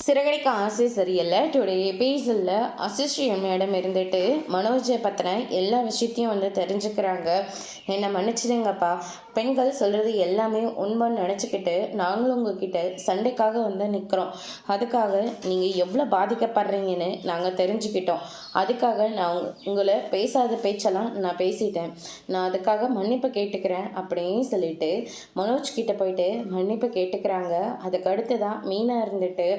சிறகடிக்க ஆசை சரியில்ல. டுடே எபிசோட்ல அசிஸ்டியன் மேடம் இருந்துட்டு மனோஜை பற்றின எல்லா விஷயத்தையும் தெரிஞ்சுக்கிறாங்க. என்னை மன்னிச்சிடுங்கப்பா, பெண்கள் சொல்கிறது எல்லாமே உண்மைன்னு நினச்சிக்கிட்டு நாங்களும் உங்ககிட்ட சண்டைக்காக நிற்கிறோம். அதுக்காக நீங்கள் எவ்வளோ பாதிக்கப்படுறீங்கன்னு நாங்கள் தெரிஞ்சுக்கிட்டோம். அதுக்காக நான் உங்களை பேசாத பேச்செல்லாம் நான் பேசிட்டேன். நான் அதுக்காக மன்னிப்பு கேட்டுக்கிறேன் அப்படின்னு சொல்லிட்டு மனோஜ் கிட்ட போயிட்டு மன்னிப்பு கேட்டுக்கிறாங்க. அதுக்கடுத்து தான் மீனா இருந்துட்டு,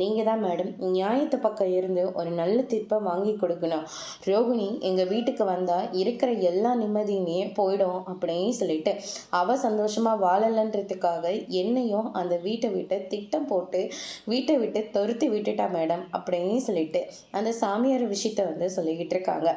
நீங்கள் தான் மேடம் நியாயத்து பக்கம் இருந்து ஒரு நல்ல தீர்ப்பை வாங்கி கொடுக்கணும். ரோகிணி எங்கள் வீட்டுக்கு வந்தால் இருக்கிற எல்லா நிம்மதியுமே போயிடும் அப்படின்னு சொல்லிட்டு அவள் சந்தோஷமாக வாழலன்றதுக்காக என்னையும் அந்த வீட்டை விட்டு திட்டம் போட்டு வீட்டை விட்டு துரத்தி விட்டுட்டா மேடம் அப்படின்னு சொல்லிட்டு அந்த சாமியார் விஷயத்த சொல்லிக்கிட்டு இருக்காங்க.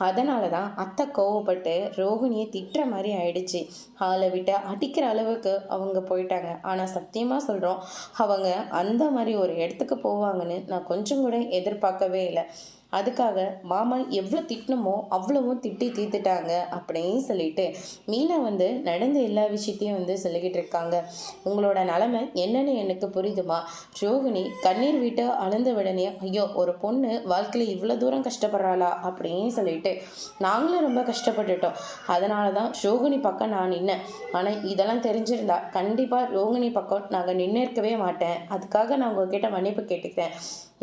அதனால தான் அத்தை கோவப்பட்டு ரோகிணியை திட்டுற மாதிரி ஆயிடுச்சு. ஆளை விட்டு அடிக்கிற அளவுக்கு அவங்க போயிட்டாங்க. ஆனால் சத்தியமாக சொல்கிறோம், அவங்க அந்த மாதிரி ஒரு இடத்துக்கு போவாங்கன்னு நான் கொஞ்சம் கூட எதிர்பார்க்கவே இல்லை. அதுக்காக மாமா எவ்வளோ திட்டணுமோ அவ்வளவும் திட்டி தீர்த்துட்டாங்க அப்படின்னு சொல்லிட்டு மீனா நடந்த எல்லா விஷயத்தையும் சொல்லிக்கிட்டு இருக்காங்க. உங்களோட நிலைமை என்னன்னு எனக்கு புரியுதுமா. ரோகிணி கண்ணீர் விட்டு அழுந்த உடனே ஐயோ, ஒரு பொண்ணு வாழ்க்கையில் இவ்வளோ தூரம் கஷ்டப்படுறாளா அப்படின்னு சொல்லிட்டு நாங்களும் ரொம்ப கஷ்டப்பட்டுட்டோம். அதனால தான் ரோகிணி பக்கம் நான் நின்னேன். ஆனால் இதெல்லாம் தெரிஞ்சிருந்தா கண்டிப்பாக ரோகிணி பக்கம் நாங்கள் நின்று இருக்கவே மாட்டேன். அதுக்காக நான் உங்ககிட்ட மன்னிப்பு கேட்டுக்கிறேன்.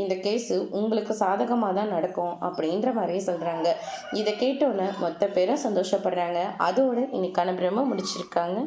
இந்த கேஸு உங்களுக்கு சாதகமாக தான் நடக்கும் அப்படின்ற மாதிரியே சொல்கிறாங்க. இதை கேட்டோன்னே மொத்த பேரும் சந்தோஷப்படுறாங்க. அதோடு இன்னைக்கான பிரம்ம முடிச்சிருக்காங்க.